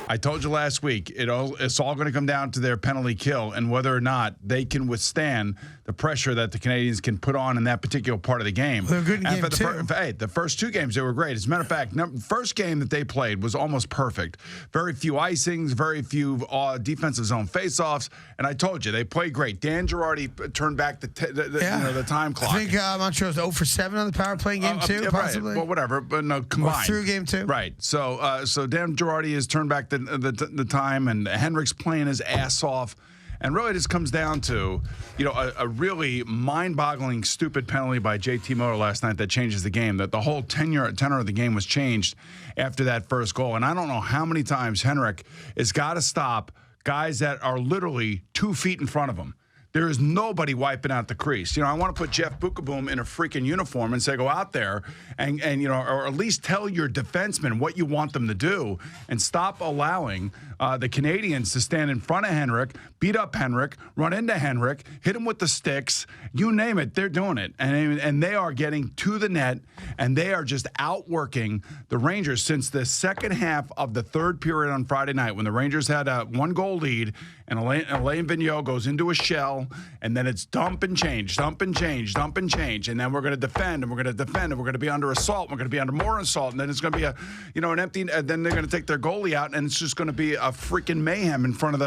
I told you last week, it's all going to come down to their penalty kill and whether or not they can withstand the pressure that the Canadiens can put on in that particular part of the game. They're good in and game two. The first two games, they were great. As a matter of fact, first game that they played was almost perfect. Very few icings, very few defensive zone faceoffs, and I told you, they played great. Dan Girardi turned back the time clock. I think, I'm not sure, it was 0 for 7 on the power play in game two, possibly? Right. Well, whatever, but no, combined. Or through game two. Right. So Dan Girardi has turned back the time, and Henrik's playing his ass off. And really, this comes down to, a really mind-boggling, stupid penalty by JT Miller last night that changes the game. That the whole tenor of the game was changed after that first goal. And I don't know how many times Henrik has got to stop guys that are literally 2 feet in front of him. There is nobody wiping out the crease. I want to put Jeff Bukaboom in a freaking uniform and say, go out there and or at least tell your defensemen what you want them to do and stop allowing the Canadiens to stand in front of Henrik, beat up Henrik, run into Henrik, hit him with the sticks, you name it, they're doing it. And they are getting to the net, and they are just outworking the Rangers since the second half of the third period on Friday night when the Rangers had a 1-goal lead and Alain Vigneault goes into a shell, and then it's dump and change, and then we're going to defend, and we're going to be under assault, we're going to be under more assault, and then it's going to be an empty, and then they're going to take their goalie out, and it's just going to be a freaking mayhem in front of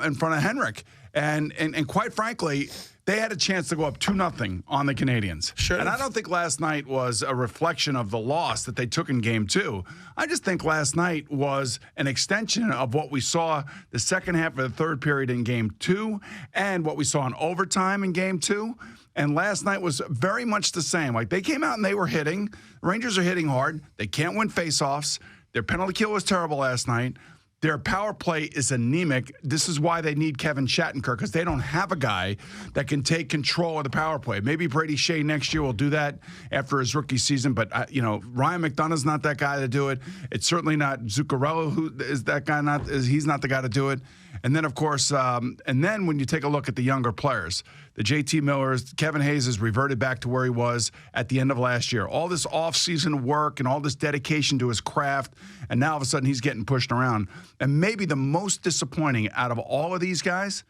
in front of Henrik, and quite frankly, they had a chance to go up 2-0 on the Canadiens. Sure. And I don't think last night was a reflection of the loss that they took in Game 2. I just think last night was an extension of what we saw the second half of the third period in Game 2 and what we saw in overtime in Game 2. And last night was very much the same. Like, they came out and they were hitting. The Rangers are hitting hard. They can't win faceoffs. Their penalty kill was terrible last night. Their power play is anemic. This is why they need Kevin Shattenkirk, because they don't have a guy that can take control of the power play. Maybe Brady Shea next year will do that after his rookie season, but Ryan McDonough's not that guy to do it. It's certainly not Zuccarello who is that guy. He's not the guy to do it. And then, of course, when you take a look at the younger players, the JT Millers, Kevin Hayes has reverted back to where he was at the end of last year. All this off-season work and all this dedication to his craft, and now all of a sudden he's getting pushed around. And maybe the most disappointing out of all of these guys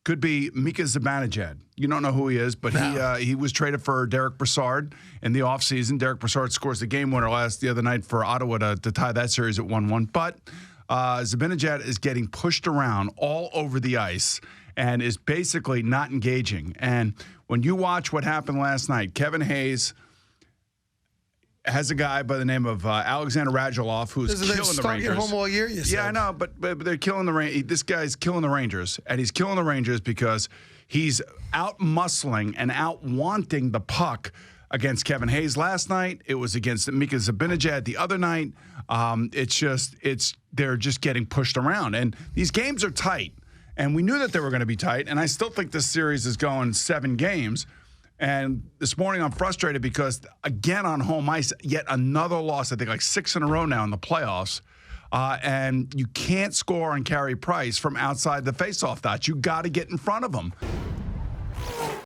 could be Mika Zibanejad. You don't know who he is, but he was traded for Derek Brassard in the offseason. Derek Brassard scores the game winner the other night for Ottawa to tie that series at 1-1. But Zibanejad is getting pushed around all over the ice and is basically not engaging. And when you watch what happened last night, Kevin Hayes has a guy by the name of Alexander Radulov who's killing the Rangers. At home all year, you said. Yeah, I know, but they're killing the Rangers. This guy's killing the Rangers, and he's killing the Rangers because he's out-muscling and out-wanting the puck against Kevin Hayes last night. It was against Mika Zibanejad the other night. They're just getting pushed around, and these games are tight. And we knew that they were going to be tight, and I still think this series is going 7 games. And this morning I'm frustrated because, again, on home ice, yet another loss, I think like 6 in a row now in the playoffs. And you can't score on Carey Price from outside the faceoff dot. You got to get in front of him.